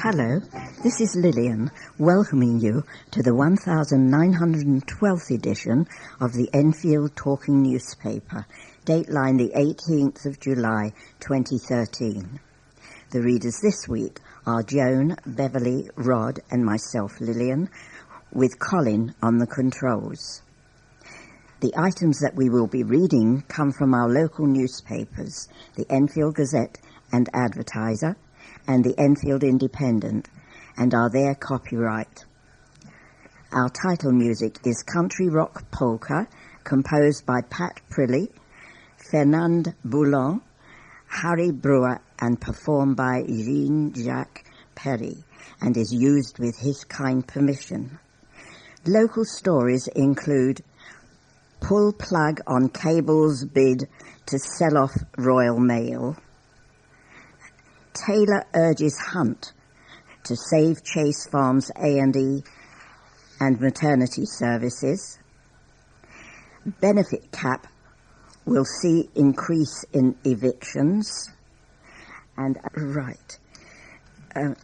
Hello, this is Lilian, welcoming you to the 1912th edition of the Enfield Talking Newspaper, Dateline the 18th of July 2013. The readers this week are Joan, Beverley, Rod and myself, Lilian, with Colin on the controls. The items that we will be reading come from our local newspapers, the Enfield Gazette and Advertiser, and the Enfield Independent, and are their copyright. Our title music is Country Rock Polka, composed by Pat Prilly, Fernand Boulon, Harry Brewer, and performed by Jean-Jacques Perry, and is used with his kind permission. Local stories include Pull Plug on Cable's Bid to Sell Off Royal Mail, Taylor urges Hunt to save Chase Farms A&E and maternity services, benefit cap will see increase in evictions, and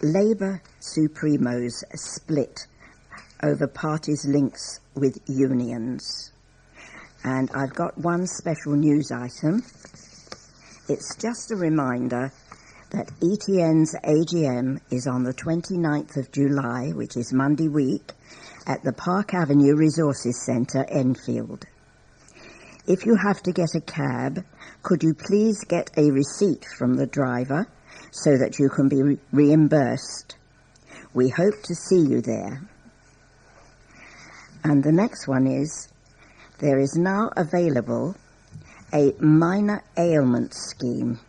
Labour Supremos split over parties' links with unions. And I've got one special news item. It's just a reminder that ETN's AGM is on the 29th of July, which is Monday week, at the Park Avenue Resources Centre, Enfield. If you have to get a cab, could you please get a receipt from the driver so that you can be reimbursed? We hope to see you there. And the next one is, there is now available a minor ailment scheme.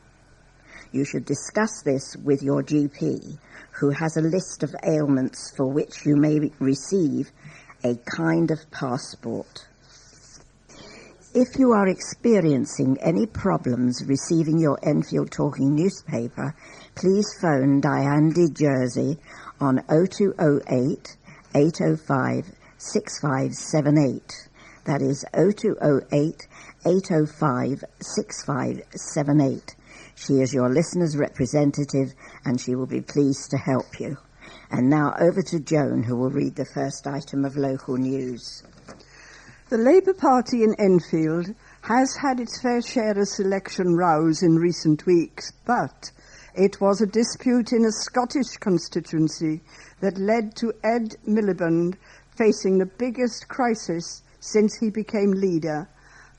You should discuss this with your GP, who has a list of ailments for which you may receive a kind of passport. If you are experiencing any problems receiving your Enfield Talking newspaper, please phone Diane de Jersey on 0208 805 6578. That is 0208 805 6578. She is your listener's representative, and she will be pleased to help you. And now over to Joan, who will read the first item of local news. The Labour Party in Enfield has had its fair share of selection rows in recent weeks, but it was a dispute in a Scottish constituency that led to Ed Miliband facing the biggest crisis since he became leader,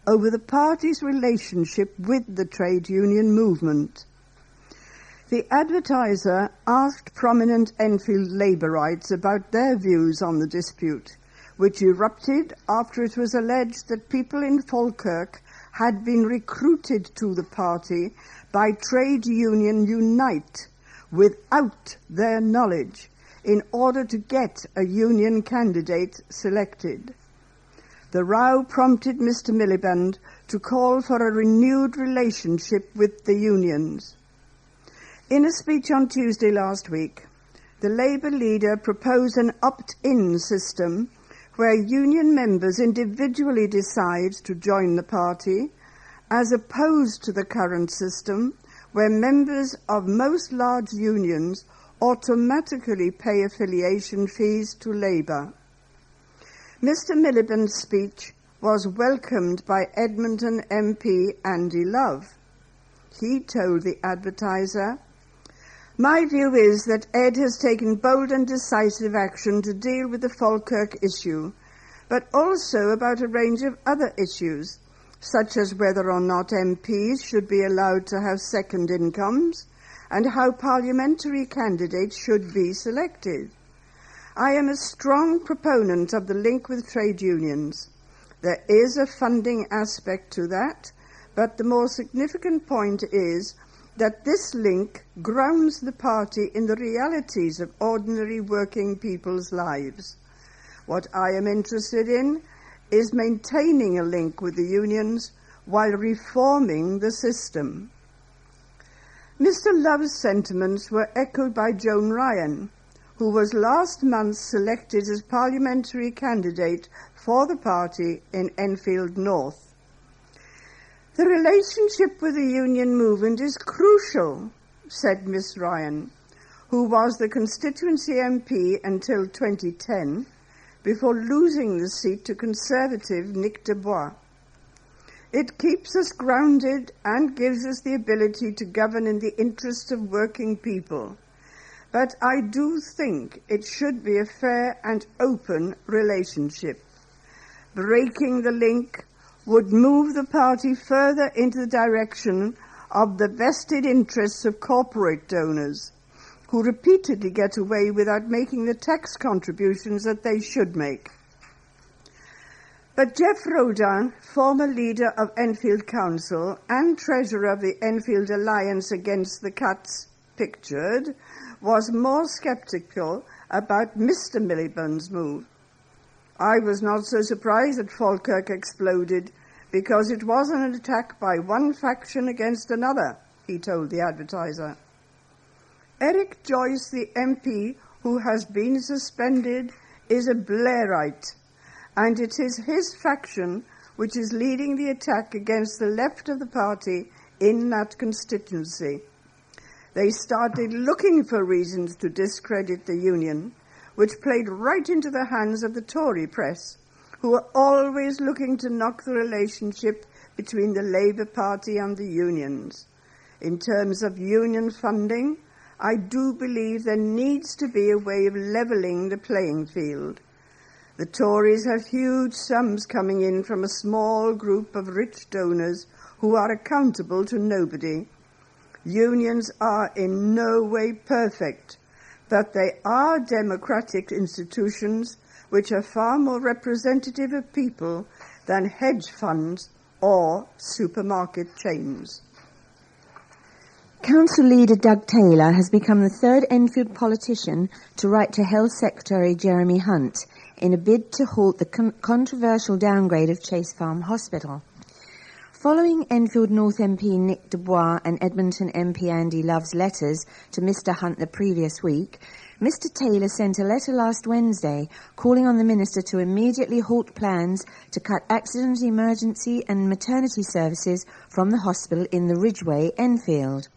over the party's relationship with the trade union movement. The Advertiser asked prominent Enfield Labourites about their views on the dispute, which erupted after it was alleged that people in Falkirk had been recruited to the party by Trade Union Unite without their knowledge in order to get a union candidate selected. The row prompted Mr. Miliband to call for a renewed relationship with the unions. In a speech on Tuesday last week, the Labour leader proposed an opt-in system where union members individually decide to join the party, as opposed to the current system where members of most large unions automatically pay affiliation fees to Labour. Mr. Miliband's speech was welcomed by Edmonton MP Andy Love. He told the Advertiser, "My view is that Ed has taken bold and decisive action to deal with the Falkirk issue, but also about a range of other issues, such as whether or not MPs should be allowed to have second incomes and how parliamentary candidates should be selected. I am a strong proponent of the link with trade unions. There is a funding aspect to that, but the more significant point is that this link grounds the party in the realities of ordinary working people's lives. What I am interested in is maintaining a link with the unions while reforming the system." Mr. Love's sentiments were echoed by Joan Ryan, who was last month selected as parliamentary candidate for the party in Enfield North. "The relationship with the union movement is crucial," said Miss Ryan, who was the constituency MP until 2010, before losing the seat to Conservative Nick Dubois. It keeps us grounded and gives us the ability to govern in the interests of working people. But I do think it should be a fair and open relationship. Breaking the link would move the party further into the direction of the vested interests of corporate donors, who repeatedly get away without making the tax contributions that they should make. But Jeff Rodin, former leader of Enfield Council and treasurer of the Enfield Alliance Against the Cuts, pictured, was more sceptical about Mr. Miliband's move. I was not so surprised that Falkirk exploded, because it wasn't an attack by one faction against another, he told the advertiser. Eric Joyce, the MP who has been suspended, is a Blairite, and it is his faction which is leading the attack against the left of the party in that constituency. They started looking for reasons to discredit the union, which played right into the hands of the Tory press, who are always looking to knock the relationship between the Labour Party and the unions. In terms of union funding, I do believe there needs to be a way of levelling the playing field. The Tories have huge sums coming in from a small group of rich donors who are accountable to nobody. Unions are in no way perfect, but they are democratic institutions which are far more representative of people than hedge funds or supermarket chains. Council leader Doug Taylor has become the third Enfield politician to write to Health Secretary Jeremy Hunt in a bid to halt the controversial downgrade of Chase Farm Hospital. Following Enfield North MP Nick Dubois and Edmonton MP Andy Love's letters to Mr Hunt the previous week, Mr Taylor sent a letter last Wednesday calling on the Minister to immediately halt plans to cut accident, emergency and maternity services from the hospital in the Ridgeway, Enfield.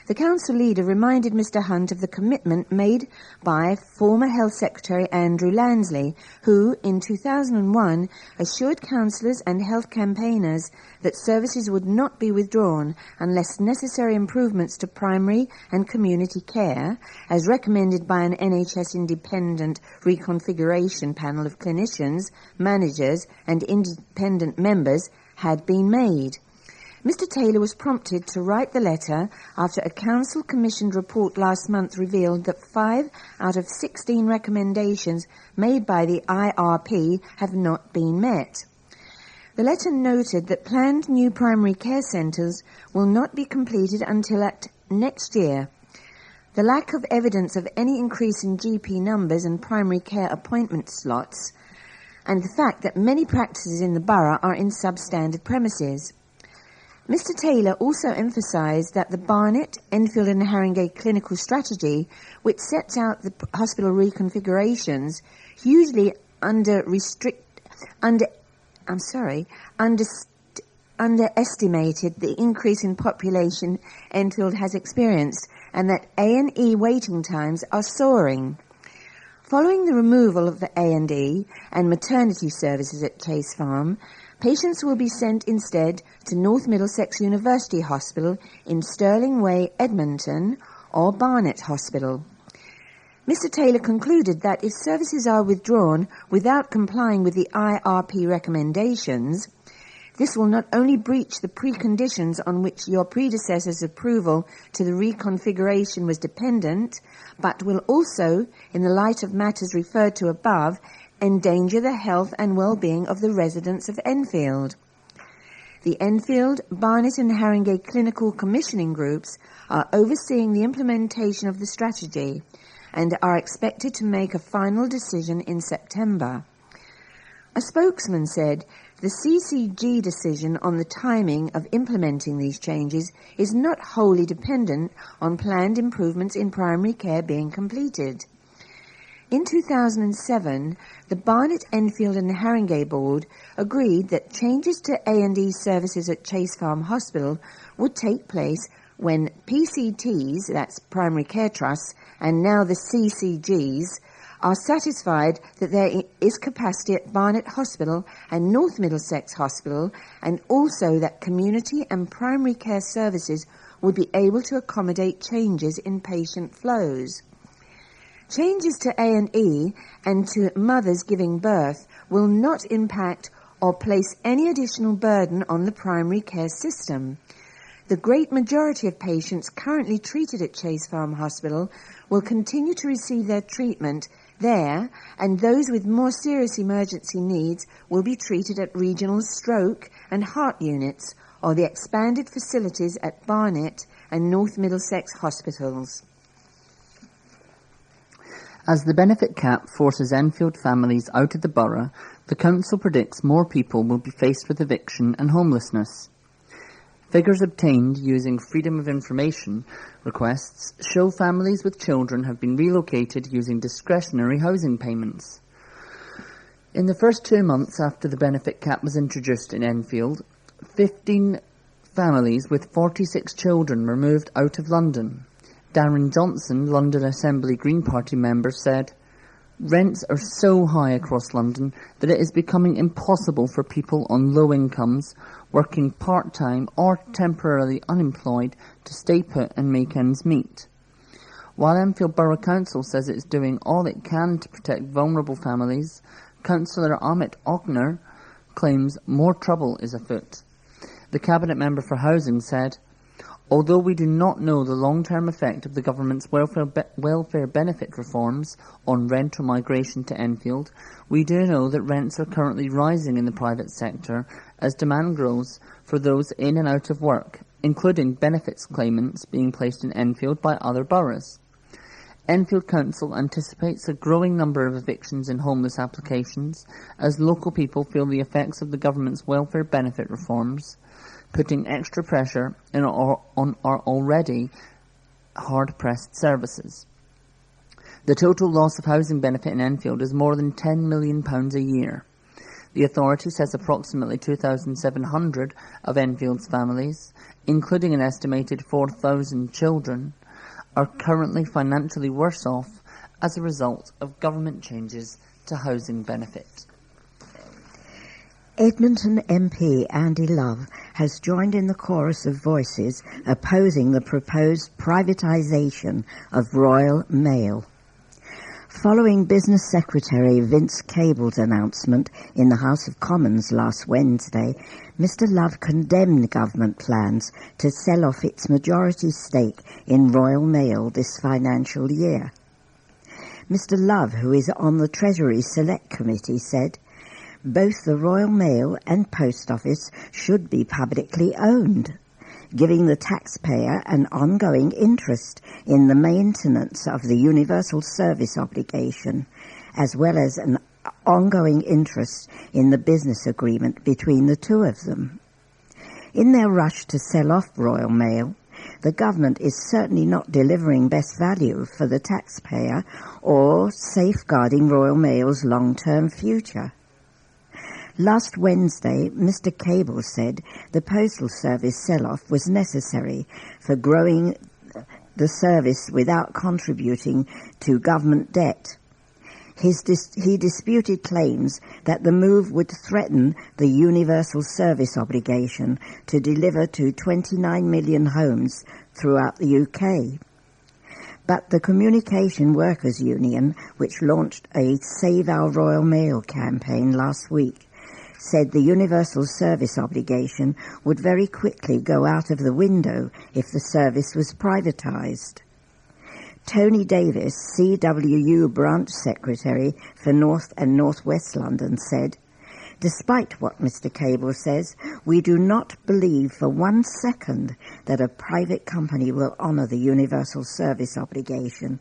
The council leader reminded Mr Hunt of the commitment made by former Health Secretary Andrew Lansley, who, in 2001, assured councillors and health campaigners that services would not be withdrawn unless necessary improvements to primary and community care, as recommended by an NHS independent reconfiguration panel of clinicians, managers and independent members, had been made. Mr Taylor was prompted to write the letter after a council-commissioned report last month revealed that 5 out of 16 recommendations made by the IRP have not been met. The letter noted that planned new primary care centres will not be completed until next year. The lack of evidence of any increase in GP numbers and primary care appointment slots, and the fact that many practices in the borough are in substandard premises. Mr Taylor also emphasised that the Barnet, Enfield and Haringey clinical strategy, which sets out the hospital reconfigurations, hugely underestimated the increase in population Enfield has experienced, and that A&E waiting times are soaring. Following the removal of the A&E and maternity services at Chase Farm, patients will be sent instead to North Middlesex University Hospital in Stirling Way, Edmonton, or Barnet Hospital. Mr Taylor concluded that if services are withdrawn without complying with the IRP recommendations, this will not only breach the preconditions on which your predecessor's approval to the reconfiguration was dependent, but will also, in the light of matters referred to above, endanger the health and well-being of the residents of Enfield. The Enfield, Barnet and Haringey clinical commissioning groups are overseeing the implementation of the strategy and are expected to make a final decision in September. A spokesman said the CCG decision on the timing of implementing these changes is not wholly dependent on planned improvements in primary care being completed. In 2007, the Barnet, Enfield and Haringey Board agreed that changes to A&E services at Chase Farm Hospital would take place when PCTs, that's primary care trusts, and now the CCGs, are satisfied that there is capacity at Barnet Hospital and North Middlesex Hospital, and also that community and primary care services will be able to accommodate changes in patient flows. Changes to A&E and to mothers giving birth will not impact or place any additional burden on the primary care system. The great majority of patients currently treated at Chase Farm Hospital will continue to receive their treatment there, and those with more serious emergency needs will be treated at regional stroke and heart units or the expanded facilities at Barnet and North Middlesex hospitals. As the benefit cap forces Enfield families out of the borough, the council predicts more people will be faced with eviction and homelessness. Figures obtained using Freedom of Information requests show families with children have been relocated using discretionary housing payments. In the first 2 months after the benefit cap was introduced in Enfield, 15 families with 46 children were moved out of London. Darren Johnson, London Assembly Green Party member, said, "Rents are so high across London that it is becoming impossible for people on low incomes, working part-time or temporarily unemployed, to stay put and make ends meet." While Enfield Borough Council says it's doing all it can to protect vulnerable families, Councillor Amit Ogner claims more trouble is afoot. The Cabinet Member for Housing said, "Although we do not know the long-term effect of the government's welfare benefit reforms on rental migration to Enfield, we do know that rents are currently rising in the private sector as demand grows for those in and out of work, including benefits claimants being placed in Enfield by other boroughs. Enfield Council anticipates a growing number of evictions and homeless applications as local people feel the effects of the government's welfare benefit reforms, putting extra pressure on our already hard-pressed services. The total loss of housing benefit in Enfield is more than £10 million a year. The authority says approximately 2,700 of Enfield's families, including an estimated 4,000 children, are currently financially worse off as a result of government changes to housing benefit. Edmonton MP Andy Love has joined in the chorus of voices opposing the proposed privatisation of Royal Mail. Following Business Secretary Vince Cable's announcement in the House of Commons last Wednesday, Mr Love condemned government plans to sell off its majority stake in Royal Mail this financial year. Mr Love, who is on the Treasury Select Committee, said, "Both the Royal Mail and Post Office should be publicly owned, giving the taxpayer an ongoing interest in the maintenance of the universal service obligation, as well as an ongoing interest in the business agreement between the two of them. In their rush to sell off Royal Mail, the government is certainly not delivering best value for the taxpayer or safeguarding Royal Mail's long-term future." Last Wednesday, Mr Cable said the Postal Service sell-off was necessary for growing the service without contributing to government debt. He disputed claims that the move would threaten the universal service obligation to deliver to 29 million homes throughout the UK. But the Communication Workers Union, which launched a Save Our Royal Mail campaign last week, said the universal service obligation would very quickly go out of the window if the service was privatised. Tony Davis, CWU branch secretary for North and North West London, said, "Despite what Mr Cable says, we do not believe for 1 second that a private company will honour the universal service obligation.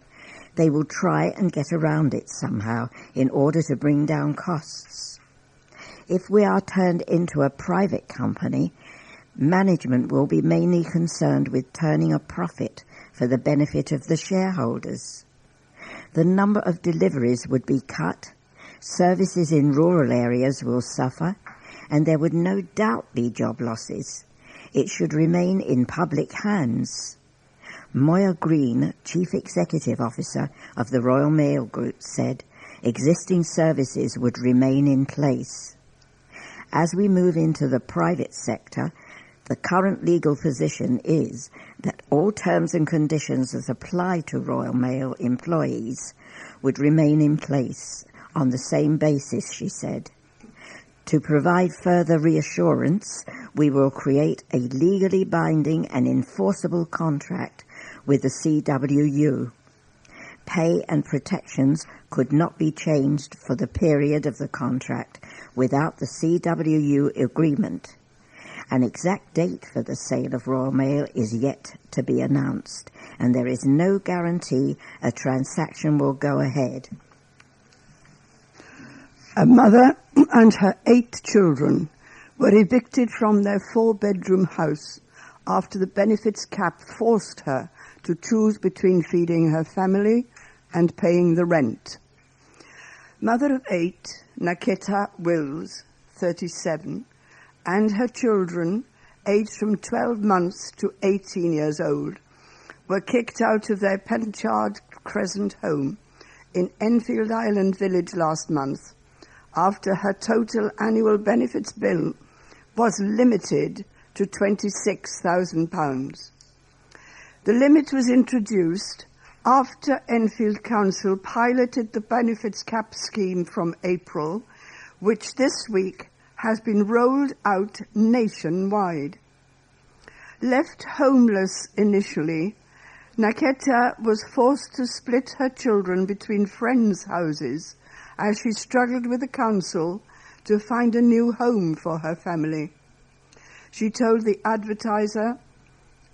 They will try and get around it somehow in order to bring down costs. If we are turned into a private company, management will be mainly concerned with turning a profit for the benefit of the shareholders. The number of deliveries would be cut, services in rural areas will suffer, and there would no doubt be job losses. It should remain in public hands. Moya Green, Chief Executive Officer of the Royal Mail Group, said existing services would remain in place. As we move into the private sector, the current legal position is that all terms and conditions that apply to Royal Mail employees would remain in place on the same basis, she said. To provide further reassurance, we will create a legally binding and enforceable contract with the CWU. Pay and protections could not be changed for the period of the contract without the CWU agreement. An exact date for the sale of Royal Mail is yet to be announced, and there is no guarantee a transaction will go ahead. A mother and her 8 children were evicted from their 4-bedroom house after the benefits cap forced her to choose between feeding her family and paying the rent. Mother of 8, Naketa Wills, 37, and her children, aged from 12 months to 18 years old, were kicked out of their Penchard Crescent home in Enfield Island Village last month after her total annual benefits bill was limited to £26,000. The limit was introduced after Enfield Council piloted the benefits cap scheme from April, which this week has been rolled out nationwide. Left homeless initially, Naketa was forced to split her children between friends' houses as she struggled with the council to find a new home for her family. She told the Advertiser,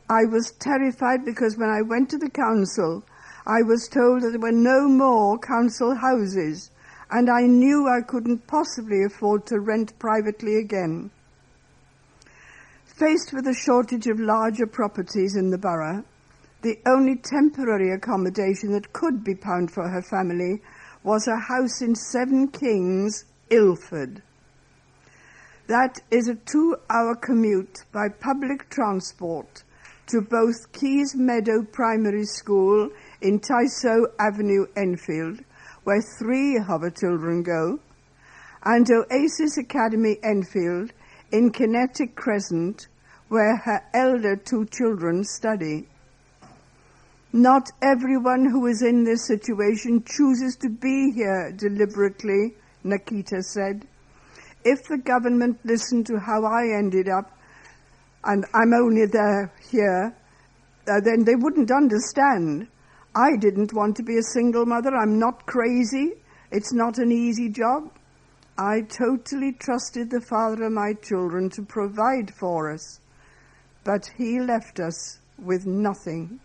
"I was terrified because when I went to the council, I was told that there were no more council houses, and I knew I couldn't possibly afford to rent privately again." Faced with a shortage of larger properties in the borough, the only temporary accommodation that could be found for her family was a house in 7 Kings, Ilford. That is a 2-hour commute by public transport to both Keys Meadow Primary School in Tysoe Avenue, Enfield, where 3 of her children go, and Oasis Academy, Enfield, in Kinetic Crescent, where her elder 2 children study. Not everyone who is in this situation chooses to be here deliberately, Naketa said. If the government listened to how I ended up, and I'm only here, then they wouldn't understand. I didn't want to be a single mother. I'm not crazy. It's not an easy job. I totally trusted the father of my children to provide for us, but he left us with nothing.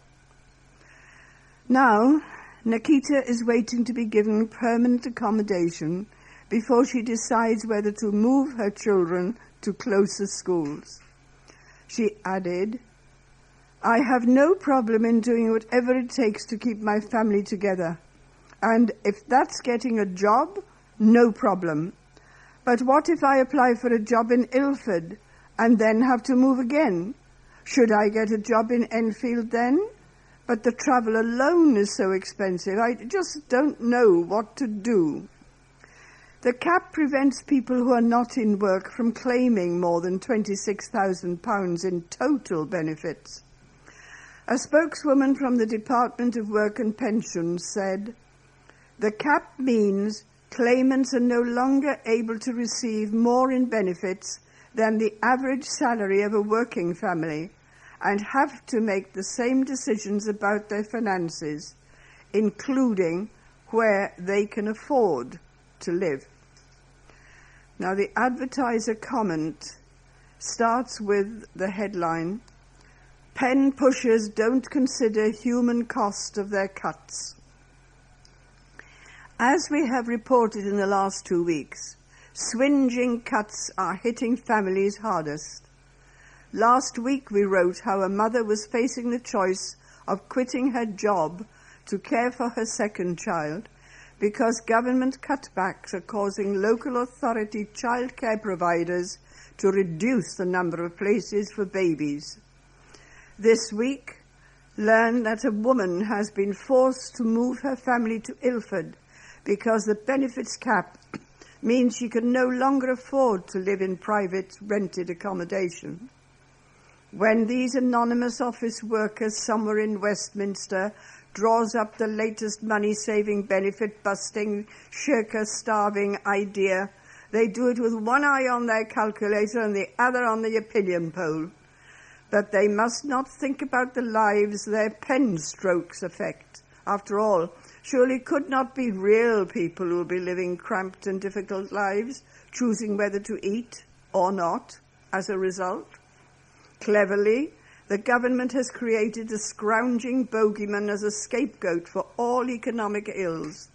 Now, Naketa is waiting to be given permanent accommodation before she decides whether to move her children to closer schools. She added, "I have no problem in doing whatever it takes to keep my family together. And if that's getting a job, no problem. But what if I apply for a job in Ilford and then have to move again? Should I get a job in Enfield then? But the travel alone is so expensive. I just don't know what to do." The cap prevents people who are not in work from claiming more than £26,000 in total benefits. A spokeswoman from the Department of Work and Pensions said, "The cap means claimants are no longer able to receive more in benefits than the average salary of a working family and have to make the same decisions about their finances, including where they can afford to live." Now, the Advertiser comment starts with the headline, "Pen pushers don't consider human cost of their cuts." As we have reported in the last 2 weeks, swingeing cuts are hitting families hardest. Last week we wrote how a mother was facing the choice of quitting her job to care for her second child because government cutbacks are causing local authority childcare providers to reduce the number of places for babies. This week, learn that a woman has been forced to move her family to Ilford because the benefits cap means she can no longer afford to live in private rented accommodation. When these anonymous office workers somewhere in Westminster draws up the latest money-saving, benefit-busting, shirker-starving idea, they do it with one eye on their calculator and the other on the opinion poll. But they must not think about the lives their pen strokes affect. After all, surely could not be real people who will be living cramped and difficult lives, choosing whether to eat or not as a result. Cleverly, the government has created a scrounging bogeyman as a scapegoat for all economic ills.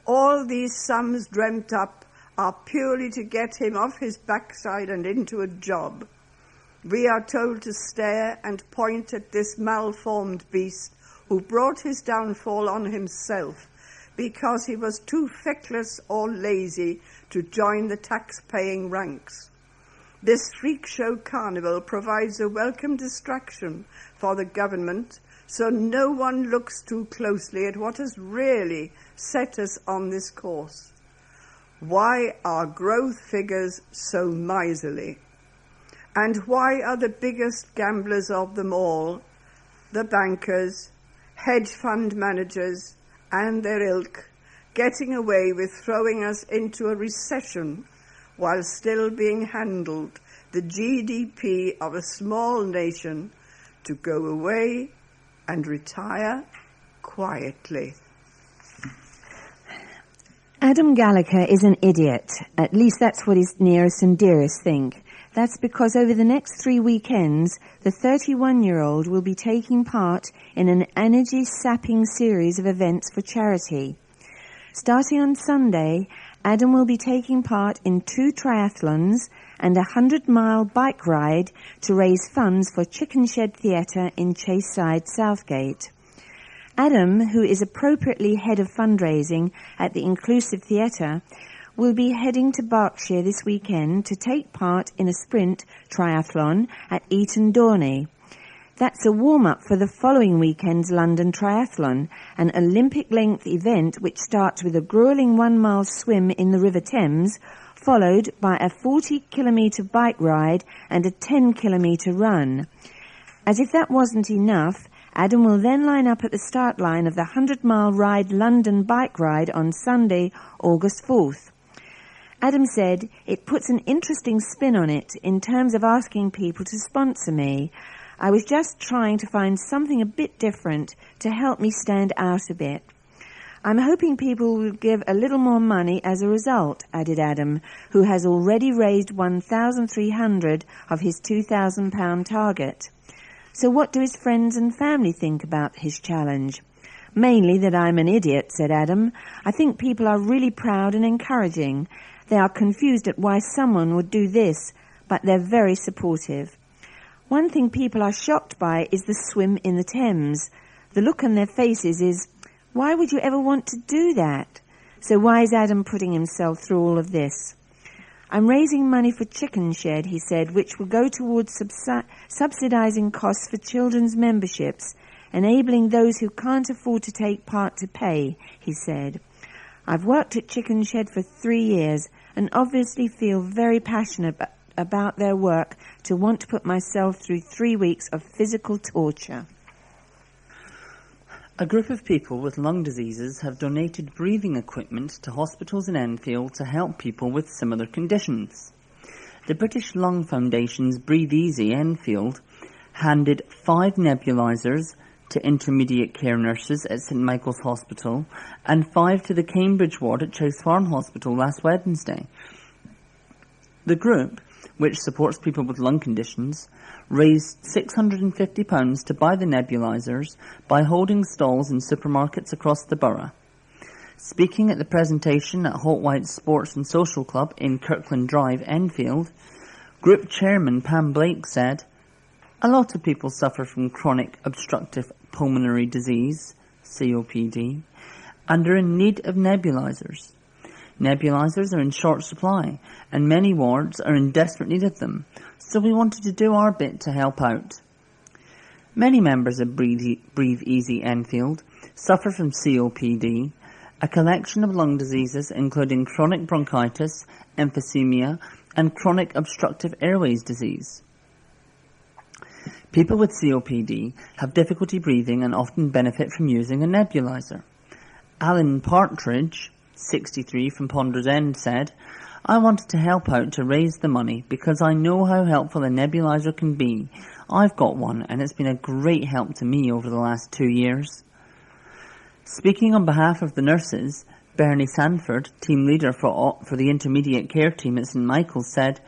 All these sums dreamt up are purely to get him off his backside and into a job. We are told to stare and point at this malformed beast who brought his downfall on himself because he was too feckless or lazy to join the tax-paying ranks. This freak show carnival provides a welcome distraction for the government, so no one looks too closely at what has really set us on this course. Why are growth figures so miserly? And why are the biggest gamblers of them all, the bankers, hedge fund managers, and their ilk, getting away with throwing us into a recession while still being handled the GDP of a small nation to go away and retire quietly? Adam Gallagher is an idiot. At least that's what his nearest and dearest think. That's because over the next 3 weekends, the 31-year-old will be taking part in an energy-sapping series of events for charity. Starting on Sunday, Adam will be taking part in 2 triathlons and a 100-mile bike ride to raise funds for Chicken Shed Theatre in Chaseside, Southgate. Adam, who is appropriately head of fundraising at the Inclusive Theatre, will be heading to Berkshire this weekend to take part in a sprint triathlon at Eton Dorney. That's a warm-up for the following weekend's London Triathlon, an Olympic-length event which starts with a grueling 1-mile swim in the River Thames, followed by a 40-kilometre bike ride and a 10-kilometre run. As if that wasn't enough, Adam will then line up at the start line of the 100-mile Ride London bike ride on Sunday, August 4th. Adam said, "It puts an interesting spin on it in terms of asking people to sponsor me. I was just trying to find something a bit different to help me stand out a bit. I'm hoping people will give a little more money as a result," added Adam, who has already raised £1,300 of his £2,000 target. So what do his friends and family think about his challenge? "Mainly that I'm an idiot," said Adam. "I think people are really proud and encouraging. They are confused at why someone would do this, but they're very supportive. One thing people are shocked by is the swim in the Thames. The look on their faces is, why would you ever want to do that? So why is Adam putting himself through all of this? I'm raising money for Chicken Shed," he said, "which will go towards subsidising costs for children's memberships, enabling those who can't afford to take part to pay," he said. "I've worked at Chicken Shed for 3 years and obviously feel very passionate about their work to want to put myself through 3 weeks of physical torture." A group of people with lung diseases have donated breathing equipment to hospitals in Enfield to help people with similar conditions. The British Lung Foundation's Breathe Easy Enfield handed 5 nebulizers to intermediate care nurses at St Michael's Hospital and 5 to the Cambridge ward at Chase Farm Hospital last Wednesday. The group, which supports people with lung conditions, raised £650 to buy the nebulizers by holding stalls in supermarkets across the borough. Speaking at the presentation at Holt White Sports and Social Club in Kirkland Drive, Enfield, Group Chairman Pam Blake said, "A lot of people suffer from chronic obstructive pulmonary disease, COPD, and are in need of nebulizers. Nebulizers are in short supply, and many wards are in desperate need of them, so we wanted to do our bit to help out." Many members of Breathe Easy Enfield suffer from COPD, a collection of lung diseases including chronic bronchitis, emphysema, and chronic obstructive airways disease. People with COPD have difficulty breathing and often benefit from using a nebulizer. Alan Partridge, 63, from Ponders End, said, "I wanted to help out to raise the money because I know how helpful a nebulizer can be. I've got one and it's been a great help to me over the last 2 years." Speaking on behalf of the nurses, Bernie Sanford, team leader for the intermediate care team at St Michael's, said,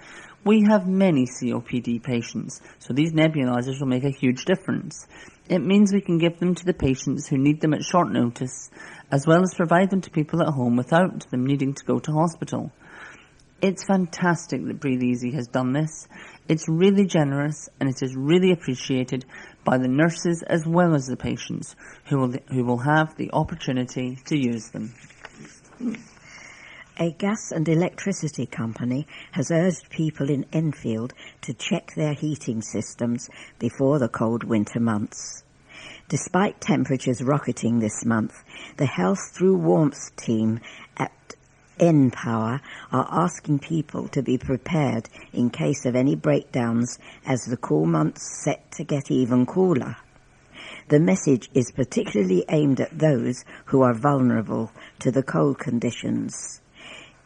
"We have many COPD patients, so these nebulizers will make a huge difference. It means we can give them to the patients who need them at short notice, as well as provide them to people at home without them needing to go to hospital. It's fantastic that Breathe Easy has done this. It's really generous and it is really appreciated by the nurses as well as the patients who will have the opportunity to use them." A gas and electricity company has urged people in Enfield to check their heating systems before the cold winter months. Despite temperatures rocketing this month, the Health Through Warmth team at N-Power are asking people to be prepared in case of any breakdowns as the cool months set to get even cooler. The message is particularly aimed at those who are vulnerable to the cold conditions.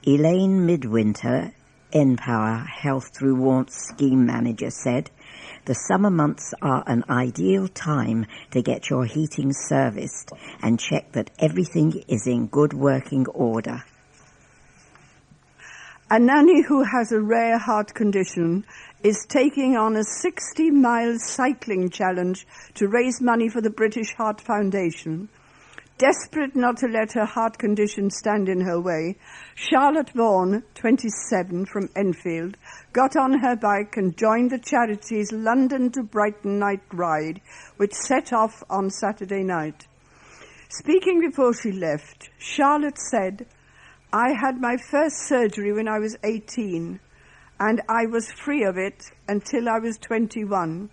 Elaine Midwinter, N-Power Health Through Warmth Scheme Manager, said, "The summer months are an ideal time to get your heating serviced and check that everything is in good working order." A nanny who has a rare heart condition is taking on a 60-mile cycling challenge to raise money for the British Heart Foundation. Desperate not to let her heart condition stand in her way, Charlotte Vaughan, 27, from Enfield, got on her bike and joined the charity's London to Brighton night ride, which set off on Saturday night. Speaking before she left, Charlotte said, "I had my first surgery when I was 18, and I was free of it until I was 21.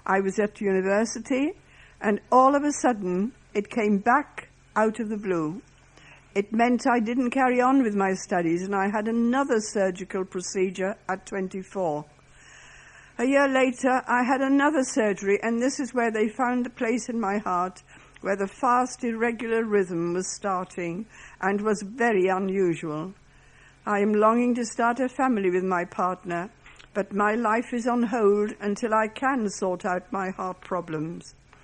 I was at university, and all of a sudden it came back out of the blue. It meant I didn't carry on with my studies, and I had another surgical procedure at 24. A year later, I had another surgery, and this is where they found the place in my heart where the fast, irregular rhythm was starting and was very unusual. I am longing to start a family with my partner, but my life is on hold until I can sort out my heart problems.